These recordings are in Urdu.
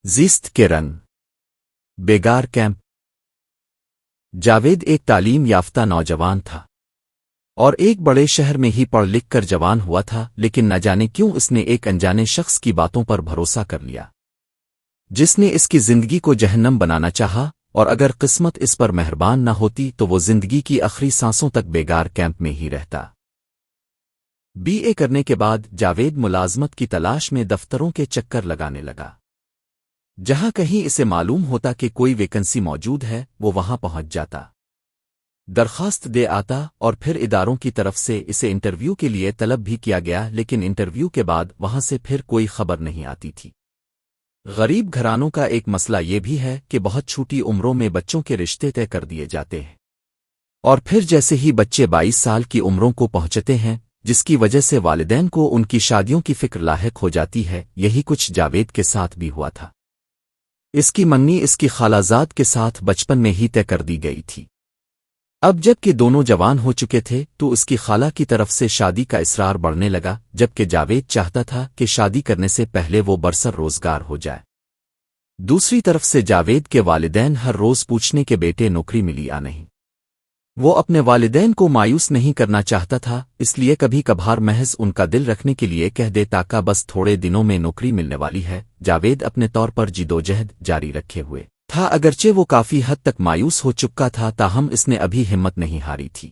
زیست کے رنگ بیگار کیمپ۔ جاوید ایک تعلیم یافتہ نوجوان تھا اور ایک بڑے شہر میں ہی پڑھ لکھ کر جوان ہوا تھا، لیکن نہ جانے کیوں اس نے ایک انجانے شخص کی باتوں پر بھروسہ کر لیا، جس نے اس کی زندگی کو جہنم بنانا چاہا، اور اگر قسمت اس پر مہربان نہ ہوتی تو وہ زندگی کی آخری سانسوں تک بیگار کیمپ میں ہی رہتا۔ بی اے کرنے کے بعد جاوید ملازمت کی تلاش میں دفتروں کے چکر لگانے لگا۔ جہاں کہیں اسے معلوم ہوتا کہ کوئی ویکنسی موجود ہے، وہ وہاں پہنچ جاتا، درخواست دے آتا، اور پھر اداروں کی طرف سے اسے انٹرویو کے لیے طلب بھی کیا گیا، لیکن انٹرویو کے بعد وہاں سے پھر کوئی خبر نہیں آتی تھی۔ غریب گھرانوں کا ایک مسئلہ یہ بھی ہے کہ بہت چھوٹی عمروں میں بچوں کے رشتے طے کر دیے جاتے ہیں، اور پھر جیسے ہی بچے 22 سال کی عمروں کو پہنچتے ہیں، جس کی وجہ سے والدین کو ان کی شادیوں کی فکر لاحق ہو جاتی ہے، یہی کچھ جاوید کے ساتھ بھی ہوا تھا۔ اس کی منگنی اس کی خالہ زاد کے ساتھ بچپن میں ہی طے کر دی گئی تھی۔ اب جب کہ دونوں جوان ہو چکے تھے تو اس کی خالہ کی طرف سے شادی کا اصرار بڑھنے لگا، جبکہ جاوید چاہتا تھا کہ شادی کرنے سے پہلے وہ برسر روزگار ہو جائے۔ دوسری طرف سے جاوید کے والدین ہر روز پوچھنے کے بیٹے نوکری ملی یا نہیں۔ وہ اپنے والدین کو مایوس نہیں کرنا چاہتا تھا، اس لیے کبھی کبھار محض ان کا دل رکھنے کے لیے کہہ دیتا کہ بس تھوڑے دنوں میں نوکری ملنے والی ہے۔ جاوید اپنے طور پر جدوجہد جاری رکھے ہوئے تھا، اگرچہ وہ کافی حد تک مایوس ہو چکا تھا، تاہم اس نے ابھی ہمت نہیں ہاری تھی۔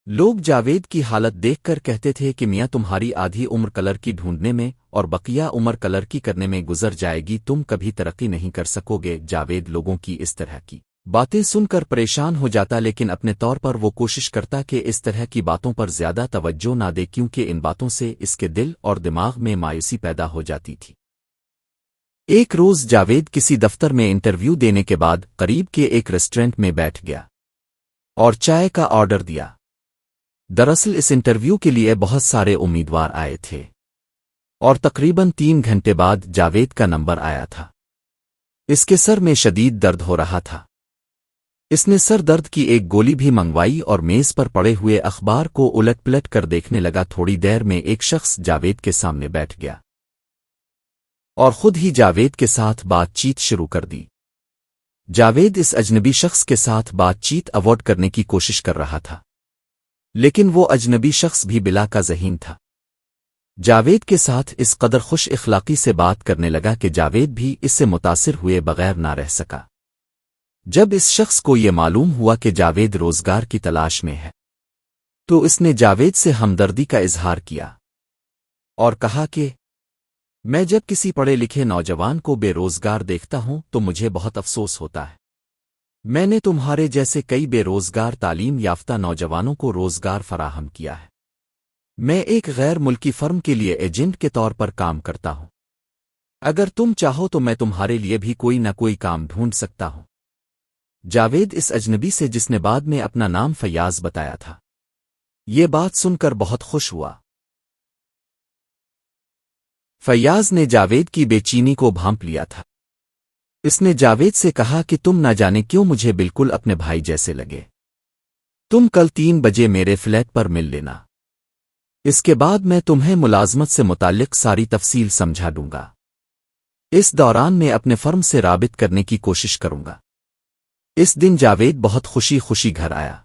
لوگ جاوید کی حالت دیکھ کر کہتے تھے کہ میاں تمہاری آدھی عمر کلر کی ڈھونڈنے میں اور بقیہ عمر کلر کی کرنے میں گزر جائے گی، تم کبھی ترقی نہیں کر سکو گے۔ جاوید لوگوں کی اس طرح کی باتیں سن کر پریشان ہو جاتا، لیکن اپنے طور پر وہ کوشش کرتا کہ اس طرح کی باتوں پر زیادہ توجہ نہ دے، کیونکہ ان باتوں سے اس کے دل اور دماغ میں مایوسی پیدا ہو جاتی تھی۔ ایک روز جاوید کسی دفتر میں انٹرویو دینے کے بعد قریب کے ایک ریسٹورنٹ میں بیٹھ گیا اور چائے کا آرڈر دیا۔ دراصل اس انٹرویو کے لیے بہت سارے امیدوار آئے تھے، اور تقریباً 3 گھنٹے بعد جاوید کا نمبر آیا تھا۔ اس کے سر میں شدید درد ہو رہا تھا۔ اس نے سر درد کی ایک گولی بھی منگوائی اور میز پر پڑے ہوئے اخبار کو الٹ پلٹ کر دیکھنے لگا۔ تھوڑی دیر میں ایک شخص جاوید کے سامنے بیٹھ گیا اور خود ہی جاوید کے ساتھ بات چیت شروع کر دی۔ جاوید اس اجنبی شخص کے ساتھ بات چیت اوائڈ کرنے کی کوشش کر رہا تھا، لیکن وہ اجنبی شخص بھی بلا کا ذہین تھا۔ جاوید کے ساتھ اس قدر خوش اخلاقی سے بات کرنے لگا کہ جاوید بھی اس سے متاثر ہوئے بغیر نہ رہ سکا۔ جب اس شخص کو یہ معلوم ہوا کہ جاوید روزگار کی تلاش میں ہے، تو اس نے جاوید سے ہمدردی کا اظہار کیا اور کہا کہ میں جب کسی پڑھے لکھے نوجوان کو بے روزگار دیکھتا ہوں تو مجھے بہت افسوس ہوتا ہے۔ میں نے تمہارے جیسے کئی بے روزگار تعلیم یافتہ نوجوانوں کو روزگار فراہم کیا ہے۔ میں ایک غیر ملکی فرم کے لیے ایجنٹ کے طور پر کام کرتا ہوں۔ اگر تم چاہو تو میں تمہارے لیے بھی کوئی نہ کوئی کام ڈھونڈ سکتا ہوں۔ جاوید اس اجنبی سے، جس نے بعد میں اپنا نام فیاض بتایا تھا، یہ بات سن کر بہت خوش ہوا۔ فیاض نے جاوید کی بے چینی کو بھانپ لیا تھا۔ اس نے جاوید سے کہا کہ تم نہ جانے کیوں مجھے بالکل اپنے بھائی جیسے لگے۔ تم کل 3 بجے میرے فلیٹ پر مل لینا، اس کے بعد میں تمہیں ملازمت سے متعلق ساری تفصیل سمجھا دوں گا۔ اس دوران میں اپنے فرم سے رابط کرنے کی کوشش کروں گا۔ اس دن جاوید بہت خوشی گھر آیا۔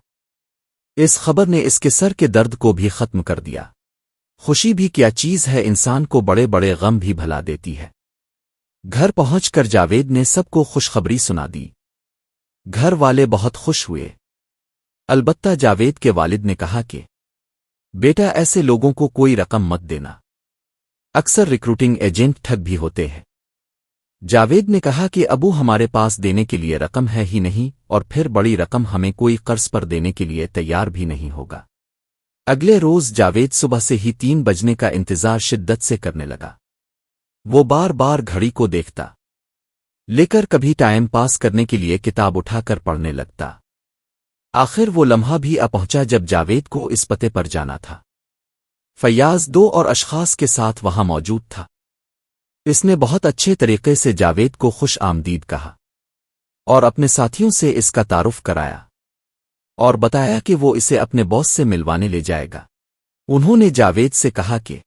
اس خبر نے اس کے سر کے درد کو بھی ختم کر دیا۔ خوشی بھی کیا چیز ہے، انسان کو بڑے بڑے غم بھی بھلا دیتی ہے۔ گھر پہنچ کر جاوید نے سب کو خوشخبری سنا دی۔ گھر والے بہت خوش ہوئے۔ البتہ جاوید کے والد نے کہا کہ بیٹا، ایسے لوگوں کو کوئی رقم مت دینا، اکثر ریکروٹنگ ایجنٹ ٹھگ بھی ہوتے ہیں۔ جاوید نے کہا کہ ابو، ہمارے پاس دینے کے لیے رقم ہے ہی نہیں، اور پھر بڑی رقم ہمیں کوئی قرض پر دینے کے لیے تیار بھی نہیں ہوگا۔ اگلے روز جاوید صبح سے ہی 3 بجنے کا انتظار شدت سے کرنے لگا۔ وہ بار بار گھڑی کو دیکھتا، لے کر کبھی ٹائم پاس کرنے کے لیے کتاب اٹھا کر پڑھنے لگتا۔ آخر وہ لمحہ بھی پہنچا جب جاوید کو اس پتے پر جانا تھا۔ فیاض 2 اور اشخاص کے ساتھ وہاں موجود تھا۔ اس نے بہت اچھے طریقے سے جاوید کو خوش آمدید کہا اور اپنے ساتھیوں سے اس کا تعارف کرایا اور بتایا کہ وہ اسے اپنے باس سے ملوانے لے جائے گا۔ انہوں نے جاوید سے کہا کہ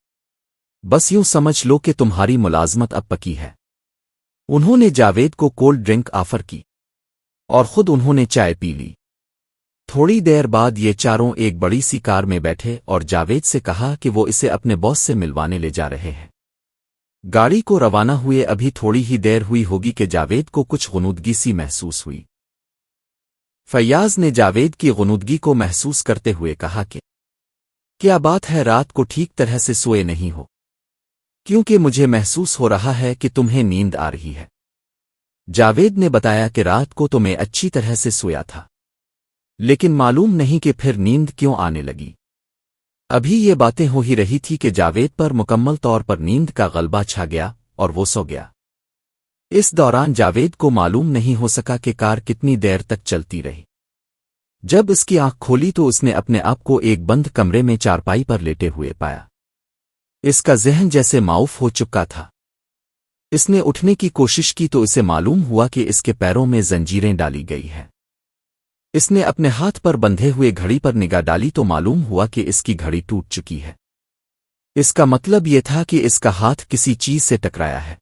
بس یوں سمجھ لو کہ تمہاری ملازمت اب پکی ہے۔ انہوں نے جاوید کو کولڈ ڈرنک آفر کی اور خود انہوں نے چائے پی لی۔ تھوڑی دیر بعد یہ چاروں ایک بڑی سی کار میں بیٹھے اور جاوید سے کہا کہ وہ اسے اپنے باس سے ملوانے لے جا رہے ہیں۔ گاڑی کو روانہ ہوئے ابھی تھوڑی ہی دیر ہوئی ہوگی کہ جاوید کو کچھ غنودگی سی محسوس ہوئی۔ فیاض نے جاوید کی غنودگی کو محسوس کرتے ہوئے کہا کہ کیا بات ہے، رات کو ٹھیک طرح سے سوئے نہیں ہو؟ کیونکہ مجھے محسوس ہو رہا ہے کہ تمہیں نیند آ رہی ہے۔ جاوید نے بتایا کہ رات کو تو میں اچھی طرح سے سویا تھا، لیکن معلوم نہیں کہ پھر نیند کیوں آنے لگی۔ ابھی یہ باتیں ہو ہی رہی تھی کہ جاوید پر مکمل طور پر نیند کا غلبہ چھا گیا اور وہ سو گیا۔ اس دوران جاوید کو معلوم نہیں ہو سکا کہ کار کتنی دیر تک چلتی رہی۔ جب اس کی آنکھ کھولی تو اس نے اپنے آپ کو ایک بند کمرے میں چارپائی پر لیٹے ہوئے پایا۔ اس کا ذہن جیسے معاف ہو چکا تھا۔ اس نے اٹھنے کی کوشش کی تو اسے معلوم ہوا کہ اس کے پیروں میں زنجیریں ڈالی گئی ہیں۔ اس نے اپنے ہاتھ پر بندھے ہوئے گھڑی پر نگاہ ڈالی تو معلوم ہوا کہ اس کی گھڑی ٹوٹ چکی ہے۔ اس کا مطلب یہ تھا کہ اس کا ہاتھ کسی چیز سے ٹکرایا ہے۔